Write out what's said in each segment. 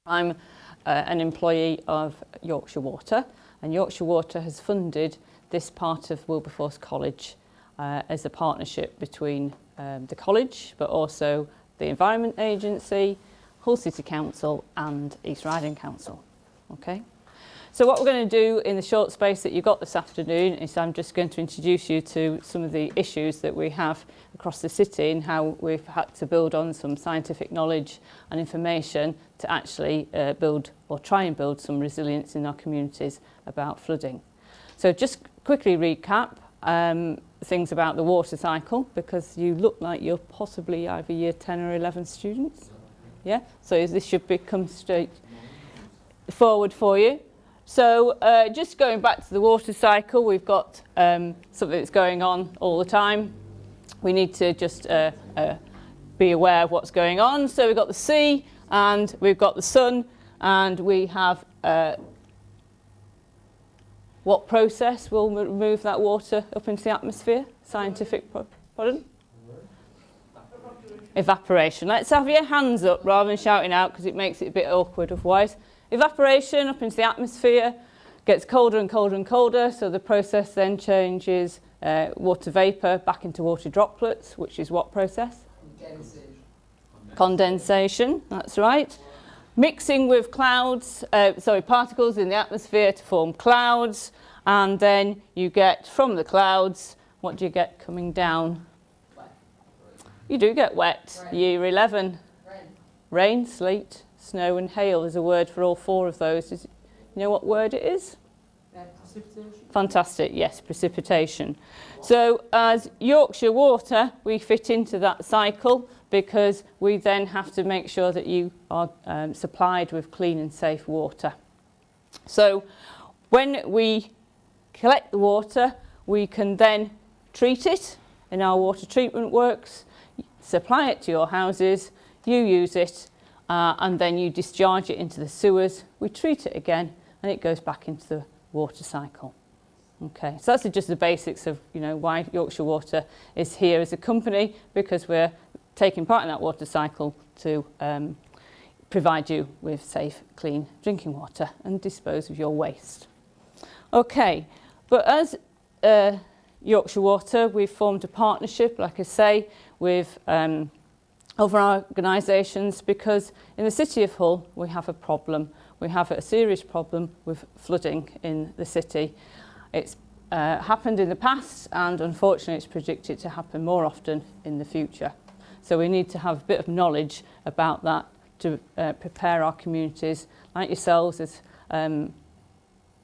I'm an employee of Yorkshire Water, and Yorkshire Water has funded this part of Wilberforce College as a partnership between the college, but also the Environment Agency, Hull City Council and East Riding Council. Okay. So what we're going to do in the short space that you've got this afternoon is I'm just going to introduce you to some of the issues that we have across the city and how we've had to build on some scientific knowledge and information to actually build or try and build some resilience in our communities about flooding. So just quickly recap things about the water cycle, because you look like you're possibly either year 10 or 11 students. Yeah, so this should become straight forward for you. So just going back to the water cycle, we've got something that's going on all the time. We need to just be aware of what's going on. So we've got the sea and we've got the sun, and we have what process will move that water up into the atmosphere? Scientific, pardon? Evaporation. Let's have your hands up rather than shouting out, because it makes it a bit awkward otherwise. Evaporation up into the atmosphere, gets colder and colder and colder, so the process then changes water vapour back into water droplets, which is what process? Condensation, that's right. Mixing with clouds, particles in the atmosphere to form clouds, and then you get from the clouds, what do you get coming down? Wet. You do get wet. Rain. Year 11. Rain, sleet, snow and hail. There's a word for all four of those. You know what word it is? Precipitation. Fantastic, yes, precipitation. So as Yorkshire Water, we fit into that cycle because we then have to make sure that you are supplied with clean and safe water. So when we collect the water, we can then treat it in our water treatment works, supply it to your houses, you use it, and then you discharge it into the sewers. We treat it again, and it goes back into the water cycle. Okay, so that's just the basics of why Yorkshire Water is here as a company, because we're taking part in that water cycle to provide you with safe, clean drinking water and dispose of your waste. Okay, but as Yorkshire Water, we've formed a partnership, like I say, with other organisations, because in the city of Hull we have a problem. We have a serious problem with flooding in the city. It's happened in the past, and unfortunately it's predicted to happen more often in the future. So we need to have a bit of knowledge about that to prepare our communities, like yourselves, as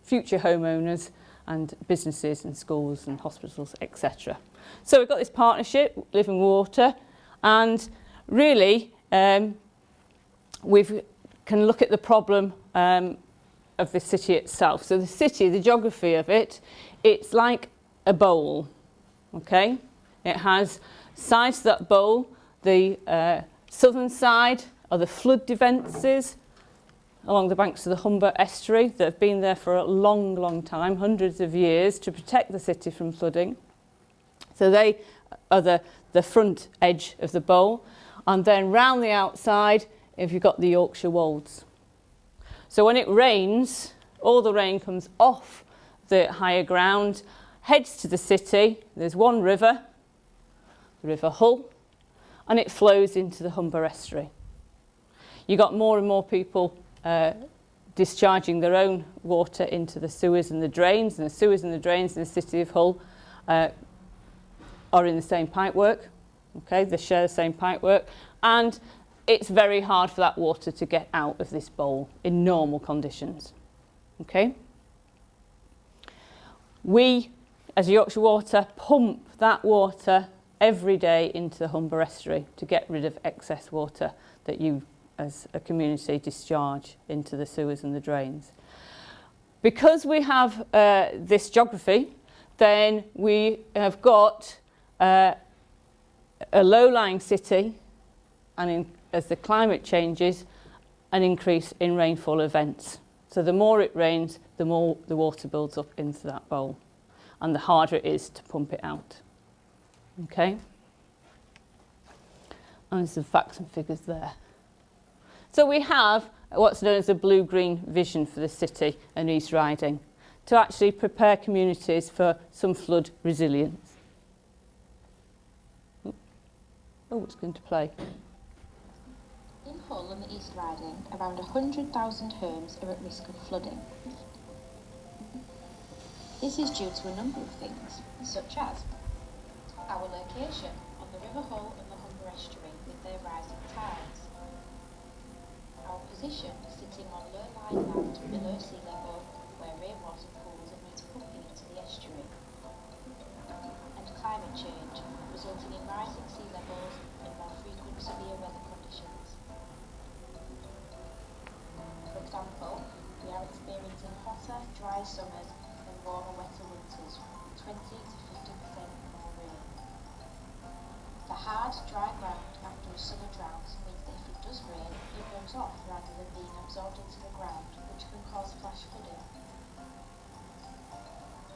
future homeowners and businesses and schools and hospitals, etc. So we've got this partnership, Living Water, and really we can look at the problem of the city itself. So the city, the geography of it, it's like a bowl, okay? It has sides to that bowl. The southern side are the flood defences along the banks of the Humber estuary that have been there for a long, long time, hundreds of years, to protect the city from flooding. So they are the front edge of the bowl. And then round the outside, if you've got the Yorkshire Wolds. So when it rains, all the rain comes off the higher ground, heads to the city. There's one river, the River Hull, and it flows into the Humber estuary. You've got more and more people discharging their own water into the sewers and the drains, and the sewers and the drains in the city of Hull are in the same pipework. Okay, they share the same pipework, and it's very hard for that water to get out of this bowl in normal conditions. Okay, we, as Yorkshire Water, pump that water every day into the Humber estuary to get rid of excess water that you, as a community, discharge into the sewers and the drains. Because we have this geography, then we have got a low-lying city, and as the climate changes, an increase in rainfall events. So the more it rains, the more the water builds up into that bowl, and the harder it is to pump it out. Okay? And there's some facts and figures there. So we have what's known as a blue-green vision for the city and East Riding, to actually prepare communities for some flood resilience. Oh, it's going to play. In Hull and the East Riding, around 100,000 homes are at risk of flooding. This is due to a number of things, such as our location on the River Hull and the Humber estuary with their rising tides, our position sitting on low-lying land below sea level where rainwater pools and needs pumping into the estuary, and climate change resulting in rising sea levels and more frequent severe weather conditions. For example, we are experiencing hotter, dry summers and warmer, wetter winters, 20 to 50% more rain. The hard, dry ground after a summer drought means that if it does rain, it runs off rather than being absorbed into the ground, which can cause flash flooding.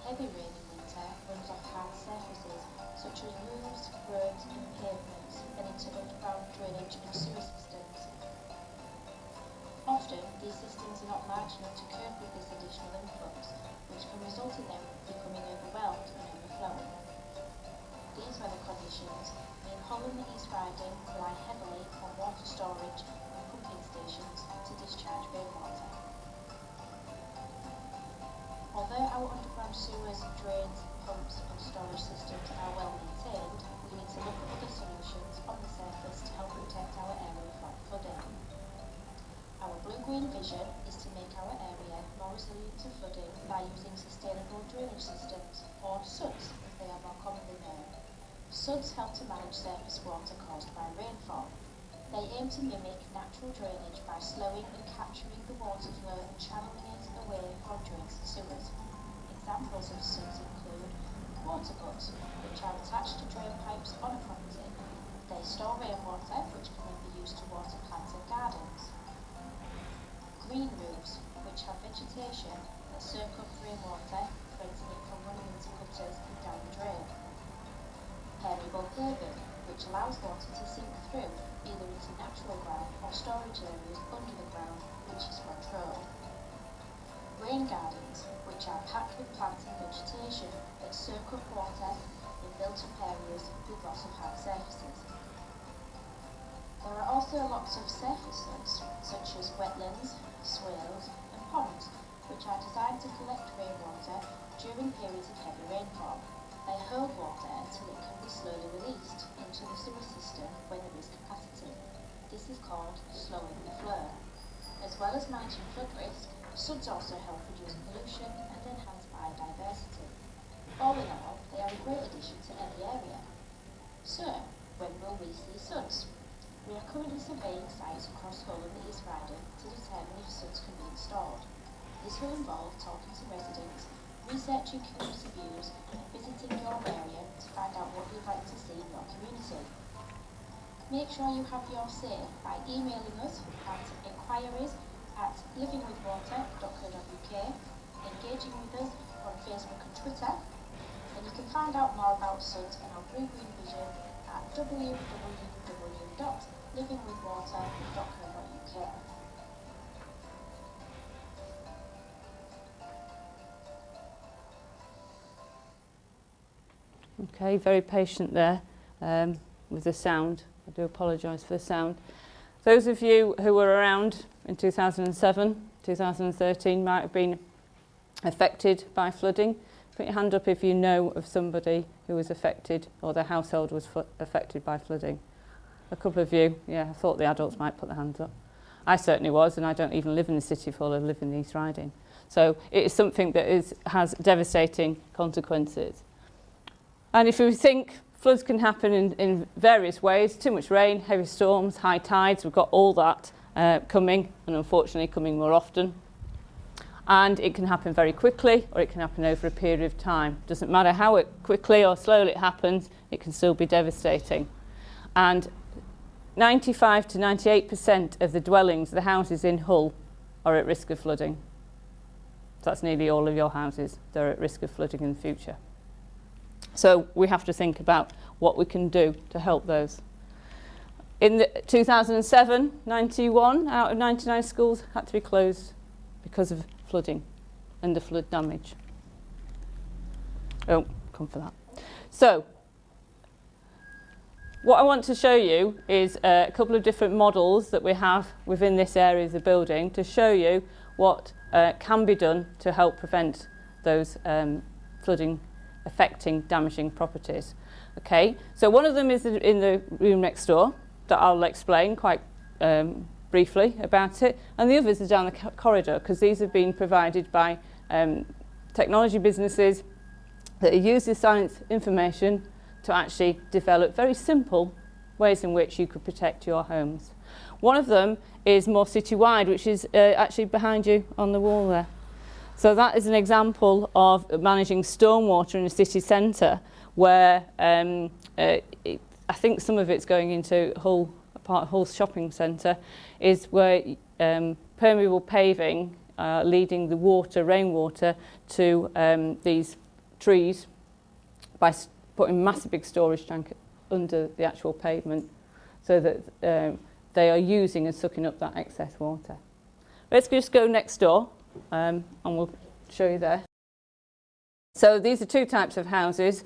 Heavy rain in winter runs off hard surfaces such as roofs, roads and pavements and into underground drainage and sewer systems. Often, these systems are not large enough to cope with this additional influx, which can result in them becoming overwhelmed and overflowing. These weather conditions mean Hull and the East Riding rely heavily on water storage and pumping stations to discharge rainwater. Although our underground sewers, drains, pumps and storage systems are well maintained, we need to look at other solutions on the surface to help protect our area from flooding. Our blue-green vision is to make our area more resilient to flooding by using sustainable drainage systems, or SUDs as they are more commonly known. SUDs help to manage surface water caused by rainfall. They aim to mimic natural drainage by slowing and capturing the water flow and channeling it away from drains and sewers. Examples of SUDs include water guts, which are attached to drain pipes on a property. They store rainwater, which can then be used to water plants and gardens. Green roofs, which have vegetation that soak up rainwater, preventing it from running into gutters and down the drain. Permeable paving, which allows water to sink through either into natural ground or storage areas under the ground, which is controlled. Rain gardens, which are packed with plants and vegetation that soak up water in built-up areas with lots of hard surfaces. There are also lots of surface SUDs, such as wetlands, swales and ponds, which are designed to collect rainwater during periods of heavy rainfall. They hold water until it can be slowly released into the sewer system when there is capacity. This is called slowing the flow. As well as managing flood risk, SUDs also help reduce pollution and enhance biodiversity. All in all, they are a great addition to any area. So, when will we see SUDs? We are currently surveying sites across Hull and the East Riding to determine if SUDs can be installed. This will involve talking to residents, researching community views and visiting your area to find out what you'd like to see in your community. Make sure you have your say by emailing us at inquiries@livingwithwater.co.uk, engaging with us on Facebook and Twitter, and you can find out more about SUDs and our blue-green vision at www.livingwithwater.co.uk. Okay, very patient there with the sound. I do apologise for the sound. Those of you who were around in 2007, 2013 might have been affected by flooding. Put your hand up if you know of somebody who was affected or their household was affected by flooding. A couple of you, yeah, I thought the adults might put their hands up. I certainly was, and I don't even live in the city of Hull, I live in the East Riding. So it is something that has devastating consequences. And if we think floods can happen in various ways, too much rain, heavy storms, high tides, we've got all that coming, and unfortunately coming more often. And it can happen very quickly, or it can happen over a period of time. Doesn't matter how quickly or slowly it happens, it can still be devastating. And 95 to 98% of the dwellings, the houses in Hull, are at risk of flooding. So that's nearly all of your houses. They're at risk of flooding in the future. So we have to think about what we can do to help those. In the 2007, 91 out of 99 schools had to be closed because of flooding and the flood damage. Oh, come for that. So, what I want to show you is a couple of different models that we have within this area of the building to show you what can be done to help prevent those flooding affecting damaging properties. Okay, so one of them is in the room next door that I'll explain quite briefly about it, and the others are down the corridor because these have been provided by technology businesses that use this science information to actually develop very simple ways in which you could protect your homes. One of them is more city-wide, which is actually behind you on the wall there. So that is an example of managing stormwater in a city centre where I think some of it's going into Hull shopping centre, is where permeable paving leading the rainwater to these trees by putting massive big storage tank under the actual pavement so that they are using and sucking up that excess water. Let's just go next door and we'll show you there. So these are two types of houses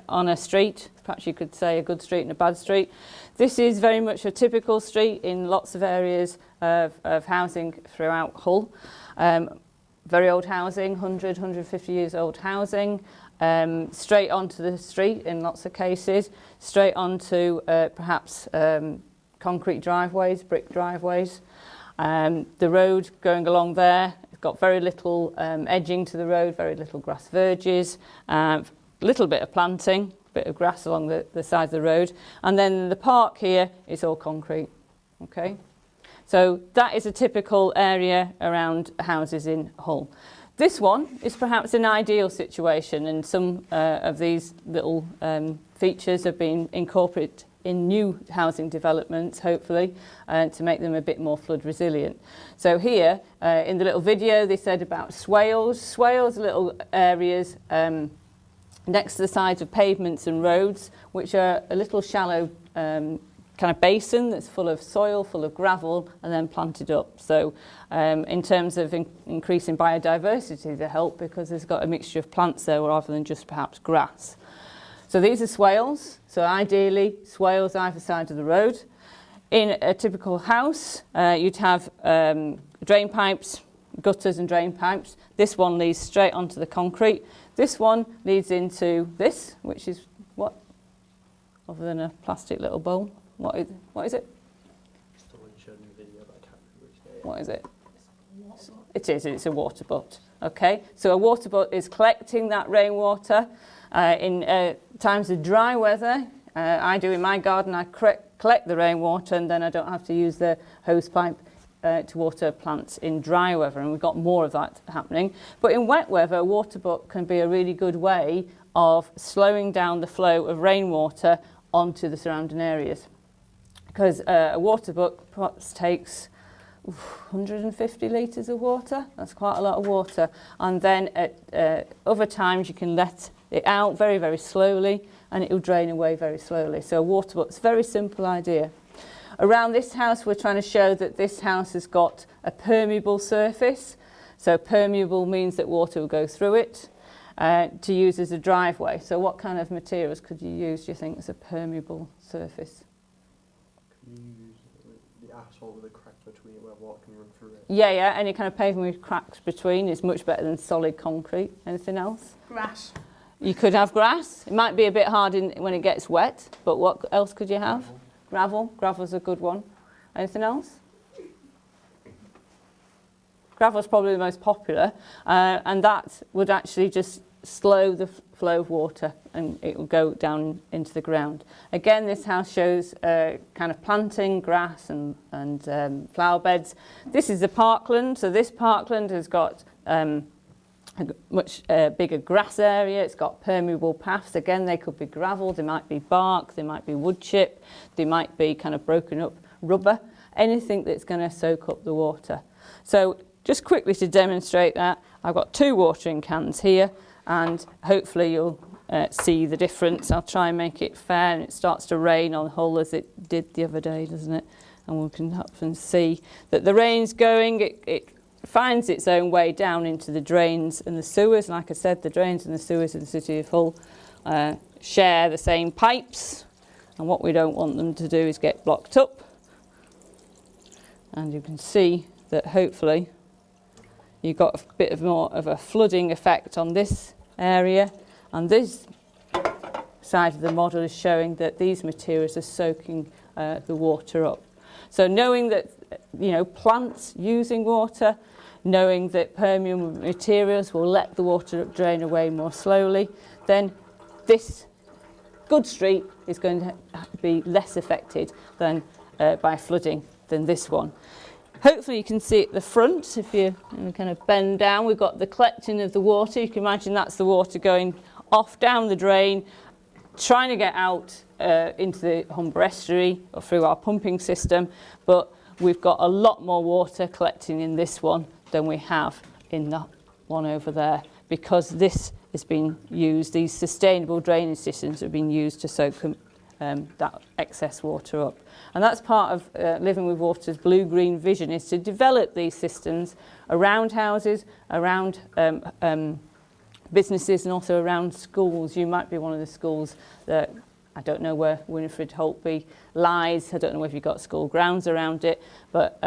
on a street, perhaps you could say a good street and a bad street. This is very much a typical street in lots of areas of housing throughout Hull. Very old housing, 100, 150 years old housing, straight onto the street in lots of cases, straight onto perhaps concrete driveways, brick driveways. The road going along there, it's got very little edging to the road, very little grass verges, a little bit of planting, a bit of grass along the side of the road. And then the park here is all concrete. Okay, so that is a typical area around houses in Hull. This one is perhaps an ideal situation, and some of these little features have been incorporated in new housing developments, hopefully, to make them a bit more flood resilient. So here, in the little video, they said about swales. Swales are little areas next to the sides of pavements and roads, which are a little shallow kind of basin that's full of soil, full of gravel, and then planted up. So in terms of increasing biodiversity, they help because there's got a mixture of plants there rather than just perhaps grass. So these are swales. So ideally, swales either side of the road. In a typical house, you'd have drain pipes, gutters and drain pipes. This one leads straight onto the concrete. This one leads into this, which is what? Other than a plastic little bowl. What is it? What is it? It's a water butt. Okay, so a water butt is collecting that rainwater. In times of dry weather, I do in my garden, I collect the rainwater and then I don't have to use the hose pipe to water plants in dry weather, and we've got more of that happening. But in wet weather, a water butt can be a really good way of slowing down the flow of rainwater onto the surrounding areas. Because a water butt perhaps takes 150 litres of water. That's quite a lot of water. And then at other times you can let it out very, very slowly and it will drain away very slowly. So a water butt's a very simple idea. Around this house, we're trying to show that this house has got a permeable surface. So permeable means that water will go through it to use as a driveway. So what kind of materials could you use, do you think, as a permeable surface? Can you use the asphalt with a crack between it where water can run through it? Yeah, any kind of pavement with cracks between is much better than solid concrete. Anything else? Grass. You could have grass. It might be a bit hard when it gets wet, but what else could you have? Gravel. Gravel's a good one. Anything else? Gravel's probably the most popular, and that would actually just slow the flow of water and it will go down into the ground. Again, this house shows kind of planting, grass and flower beds. This is the parkland. So this parkland has got a much bigger grass area. It's got permeable paths. Again, they could be gravel, they might be bark, they might be wood chip, they might be kind of broken up rubber, anything that's going to soak up the water. So just quickly to demonstrate that, I've got two watering cans here, and hopefully you'll see the difference. I'll try and make it fair, and it starts to rain on Hull as it did the other day, doesn't it? And we can often see that the rain's going, it finds its own way down into the drains and the sewers. Like I said, the drains and the sewers in the City of Hull share the same pipes, and what we don't want them to do is get blocked up. And you can see that hopefully you've got a bit of more of a flooding effect on this area, and this side of the model is showing that these materials are soaking the water up. So knowing that, you know, plants using water, knowing that permeable materials will let the water drain away more slowly, then this good street is going to be less affected than by flooding than this one. Hopefully you can see at the front, if you kind of bend down, we've got the collecting of the water. You can imagine that's the water going off down the drain, trying to get out into the Humber estuary or through our pumping system, but we've got a lot more water collecting in this one than we have in that one over there, because this has been used, these sustainable drainage systems have been used to soak that excess water up. And that's part of Living with Water's blue-green vision, is to develop these systems around houses, around businesses, and also around schools. You might be one of the schools that, I don't know where Winifred Holtby lies, I don't know whether you've got school grounds around it, but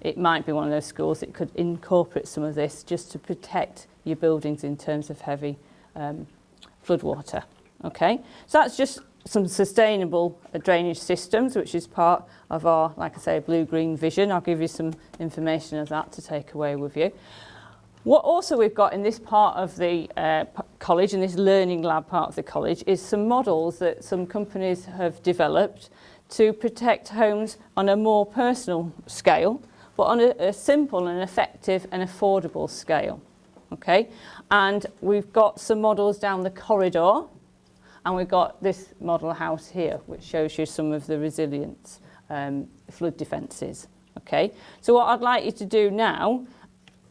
it might be one of those schools that could incorporate some of this just to protect your buildings in terms of heavy floodwater. Okay, so that's just some sustainable drainage systems, which is part of our, like I say, blue-green vision. I'll give you some information of that to take away with you. What also we've got in this part of the college, in this learning lab part of the college, is some models that some companies have developed to protect homes on a more personal scale, but on a simple and effective and affordable scale. Okay, and we've got some models down the corridor, and we've got this model house here, which shows you some of the resilience flood defences. Okay, so what I'd like you to do now,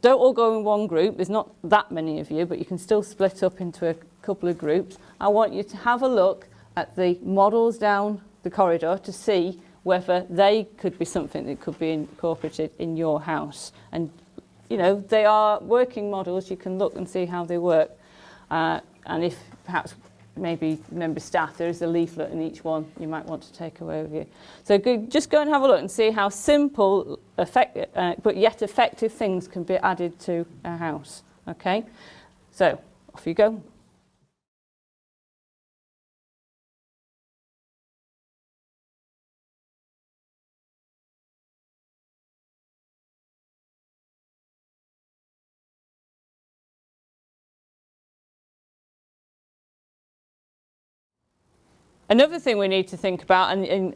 don't all go in one group, there's not that many of you, but you can still split up into a couple of groups. I want you to have a look at the models down the corridor to see whether they could be something that could be incorporated in your house. And you know, they are working models, you can look and see how they work. And if perhaps maybe member staff, there is a leaflet in each one you might want to take away with you. So just go and have a look and see how simple, but yet effective things can be added to a house. Okay, so off you go. Another thing we need to think about, and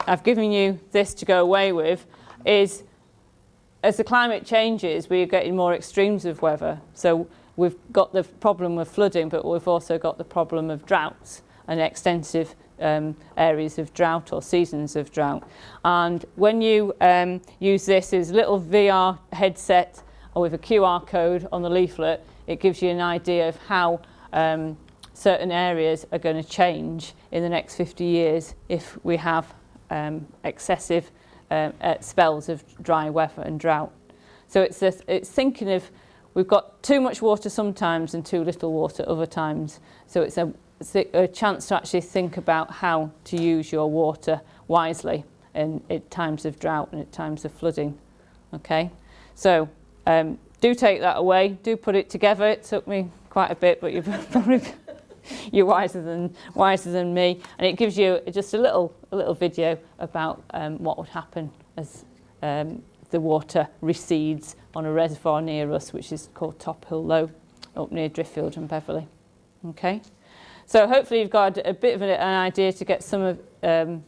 I've given you this to go away with, is as the climate changes, we're getting more extremes of weather. So we've got the problem of flooding, but we've also got the problem of droughts and extensive areas of drought or seasons of drought. And when you use this as a little VR headset or with a QR code on the leaflet, it gives you an idea of how certain areas are going to change in the next 50 years if we have excessive spells of dry weather and drought. So it's thinking of, we've got too much water sometimes and too little water other times. So it's a chance to actually think about how to use your water wisely in times of drought and at times of flooding. Okay, so do take that away, do put it together. It took me quite a bit, but you've probably you're wiser than me, and it gives you just a little video about what would happen as the water recedes on a reservoir near us, which is called Top Hill Low, up near Driffield and Beverley. Okay, so hopefully you've got a bit of an idea to get some of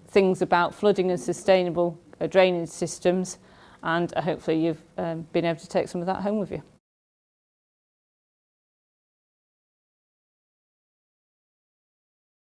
things about flooding and sustainable drainage systems, and hopefully you've been able to take some of that home with you.